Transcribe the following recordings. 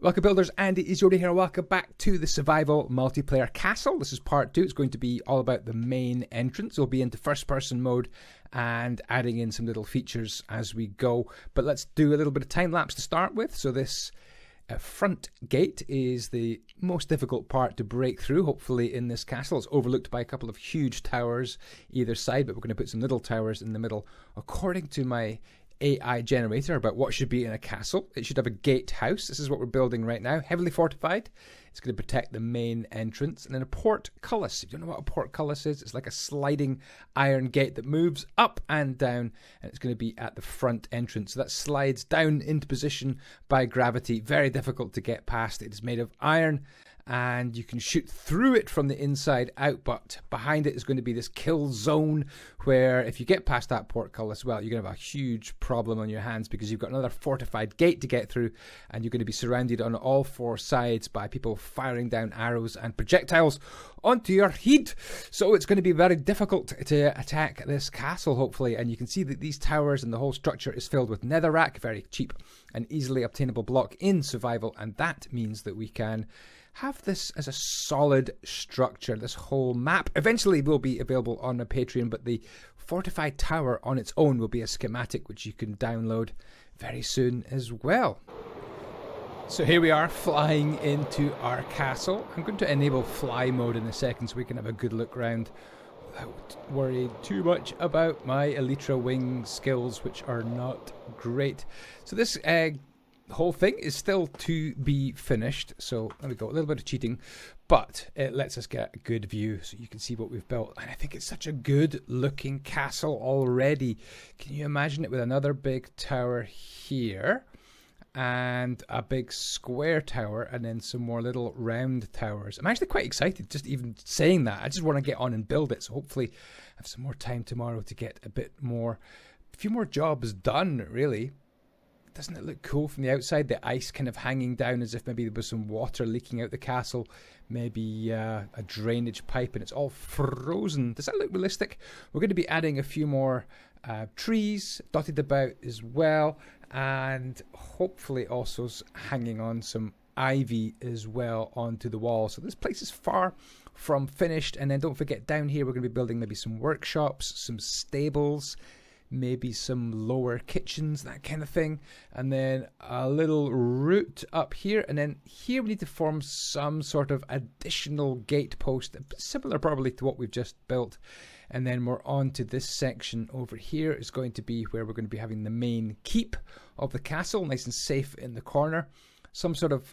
Welcome builders, Andyisyoda here. Welcome back to the survival multiplayer castle. This is part 2. It's going to be all about the main entrance. We'll be into first person mode and adding in some little features as we go. But let's do a little bit of time lapse to start with. So this front gate is the most difficult part to break through, hopefully, in this castle. It's overlooked by a couple of huge towers either side, but we're going to put some little towers in the middle. According to my AI generator about what should be in a castle, it should have a gatehouse. This is what we're building right now, heavily fortified. It's going to protect the main entrance. And then a portcullis. If you don't know what a portcullis is, it's like a sliding iron gate that moves up and down, and it's going to be at the front entrance. So that slides down into position by gravity. Very difficult to get past. It is made of iron, and you can shoot through it from the inside out, but behind it is going to be this kill zone where if you get past that portcullis, well, you're going to have a huge problem on your hands because you've got another fortified gate to get through, and you're going to be surrounded on all four sides by people firing down arrows and projectiles onto your head. So it's going to be very difficult to attack this castle, hopefully. And you can see that these towers and the whole structure is filled with netherrack, very cheap and easily obtainable block in survival, and that means that we can have this as a solid structure. This whole map eventually will be available on a Patreon, but the fortified tower on its own will be a schematic which you can download very soon as well. So here we are flying into our castle. I'm going to enable fly mode in a second so we can have a good look around without worrying too much about my Elytra wing skills, which are not great. So this whole thing is still to be finished, so there we go, a little bit of cheating, but it lets us get a good view so you can see what we've built. And I think it's such a good looking castle already. Can you imagine it with another big tower here and a big square tower and then some more little round towers? I'm actually quite excited just even saying that. I just want to get on and build it, so hopefully I have some more time tomorrow to get a few more jobs done, really. Doesn't it look cool from the outside? The ice kind of hanging down as if maybe there was some water leaking out the castle. Maybe a drainage pipe, and it's all frozen. Does that look realistic? We're going to be adding a few more trees dotted about as well. And hopefully also hanging on some ivy as well onto the wall. So this place is far from finished. And then don't forget, down here we're going to be building maybe some workshops, some stables, maybe some lower kitchens, that kind of thing, and then a little route up here, and then here we need to form some sort of additional gate post, similar probably to what we've just built. And then we're on to this section over here is going to be where we're going to be having the main keep of the castle, nice and safe in the corner. Some sort of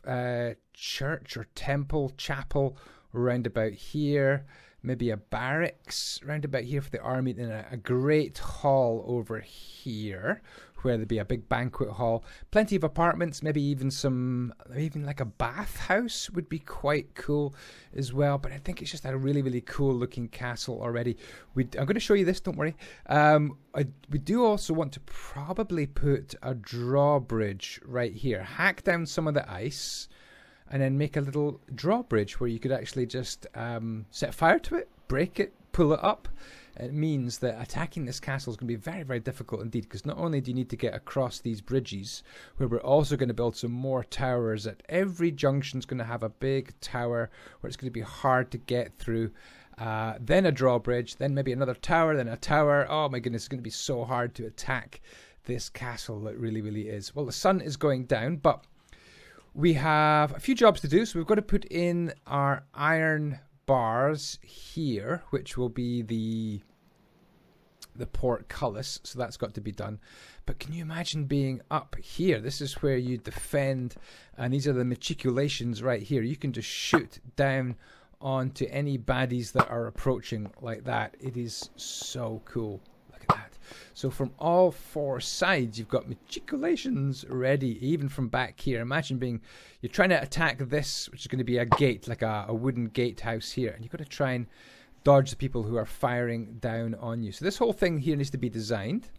church or temple, chapel around about here. Maybe a barracks round about here for the army, and a great hall over here where there'd be a big banquet hall, plenty of apartments, maybe even like a bathhouse would be quite cool as well. But I think it's just a really, really cool looking castle already. I'm going to show you this, don't worry. We do also want to probably put a drawbridge right here, hack down some of the ice, and then make a little drawbridge where you could actually just set fire to it, break it, pull it up. It means that attacking this castle is going to be very, very difficult indeed, because not only do you need to get across these bridges, where we're also going to build some more towers. At every junction is going to have a big tower where it's going to be hard to get through. Then a drawbridge, then maybe another tower, then a tower. Oh my goodness, it's going to be so hard to attack this castle. It really, really is. Well, the sun is going down, but we have a few jobs to do, so we've got to put in our iron bars here, which will be the portcullis, so that's got to be done. But can you imagine being up here? This is where you defend, and these are the matriculations right here. You can just shoot down onto any baddies that are approaching like that. It is so cool. Look at that. So from all four sides, you've got matriculations ready, even from back here. Imagine you're trying to attack this, which is going to be a gate, like a wooden gatehouse here. And you've got to try and dodge the people who are firing down on you. So this whole thing here needs to be designed.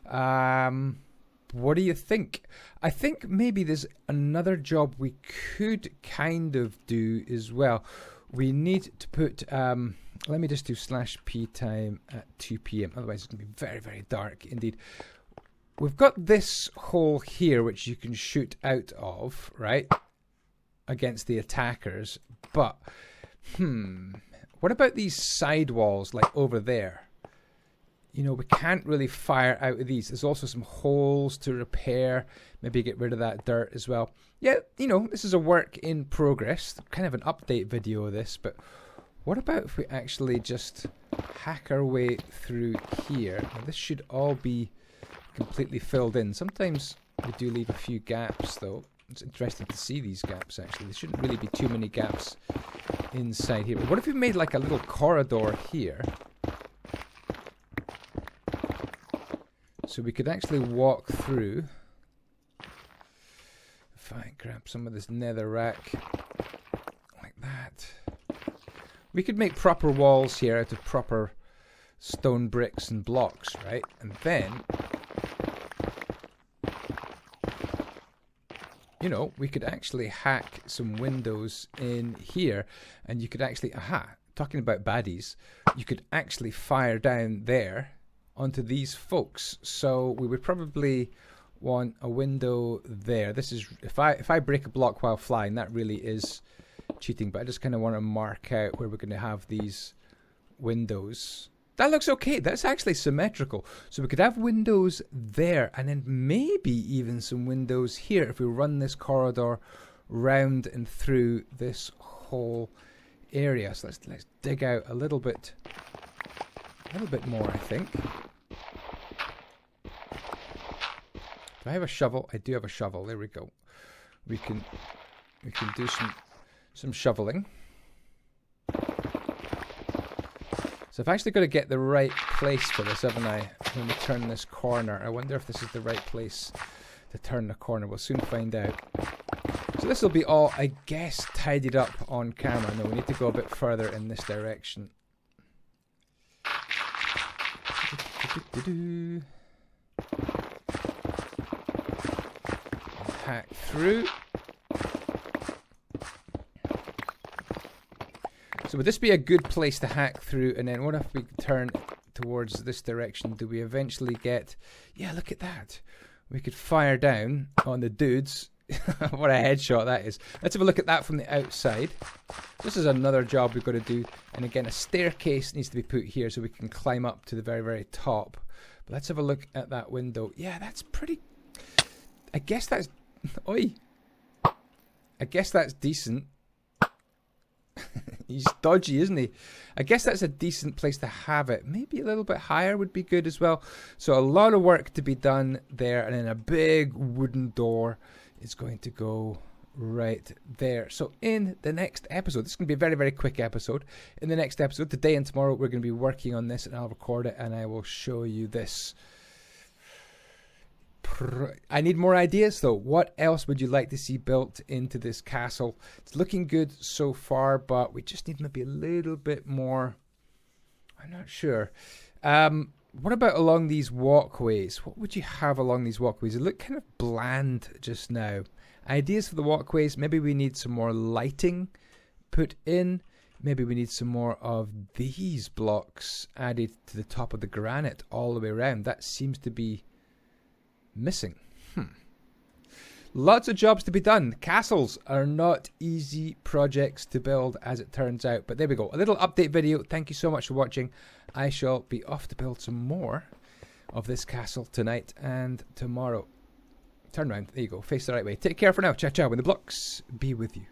What do you think? I think maybe there's another job we could kind of do as well. We need to put... let me just do /p time at 2 p.m. Otherwise it's going to be very, very dark indeed. We've got this hole here which you can shoot out of, right? against the attackers. But, what about these side walls, like over there? You know, we can't really fire out of these. There's also some holes to repair. Maybe get rid of that dirt as well. Yeah, you know, this is a work in progress. Kind of an update video of this. But what about if we actually just hack our way through here? Now, this should all be completely filled in. Sometimes we do leave a few gaps, though. It's interesting to see these gaps, actually. There shouldn't really be too many gaps inside here. But what if we made like a little corridor here? So we could actually walk through. If I grab some of this nether rack like that. We could make proper walls here out of proper stone bricks and blocks, right? And then, you know, we could actually hack some windows in here. And you could actually, talking about baddies, you could actually fire down there onto these folks. So we would probably want a window there. This is, if I break a block while flying, that really is cheating, but I just kind of want to mark out where we're going to have these windows. That looks okay. That's actually symmetrical. So we could have windows there, and then maybe even some windows here if we run this corridor round and through this whole area. So let's dig out a little bit more, I think. Do I have a shovel? I do have a shovel. There we go. We can do some shoveling. So I've actually got to get the right place for this, haven't I? When we turn this corner. I wonder if this is the right place to turn the corner. We'll soon find out. So this will be all, I guess, tidied up on camera. No, we need to go a bit further in this direction. Hack through. So would this be a good place to hack through? And then what if we turn towards this direction? Do we eventually get... Yeah, look at that. We could fire down on the dudes. What a headshot that is. Let's have a look at that from the outside. This is another job we've got to do. And again, a staircase needs to be put here so we can climb up to the very, very top. But let's have a look at that window. Yeah, that's pretty... I guess that's... Oi! I guess that's decent. He's dodgy, isn't he? I guess that's a decent place to have it. Maybe a little bit higher would be good as well. So a lot of work to be done there. And then a big wooden door is going to go right there. So in the next episode, this is going to be a very, very quick episode. In the next episode, today and tomorrow, we're going to be working on this, and I'll record it and I will show you this. I need more ideas though. What else would you like to see built into this castle? It's looking good so far, but we just need maybe a little bit more. I'm not sure. What about along these walkways? What would you have along these walkways? They look kind of bland just now. Ideas for the walkways. Maybe we need some more lighting put in. Maybe we need some more of these blocks added to the top of the granite all the way around. That seems to be missing. Lots of jobs to be done. Castles are not easy projects to build, as it turns out. But there we go. A little update video. Thank you so much for watching. I shall be off to build some more of this castle tonight and tomorrow. Turn around. There you go. Face the right way. Take care for now. Ciao, ciao. And the blocks be with you.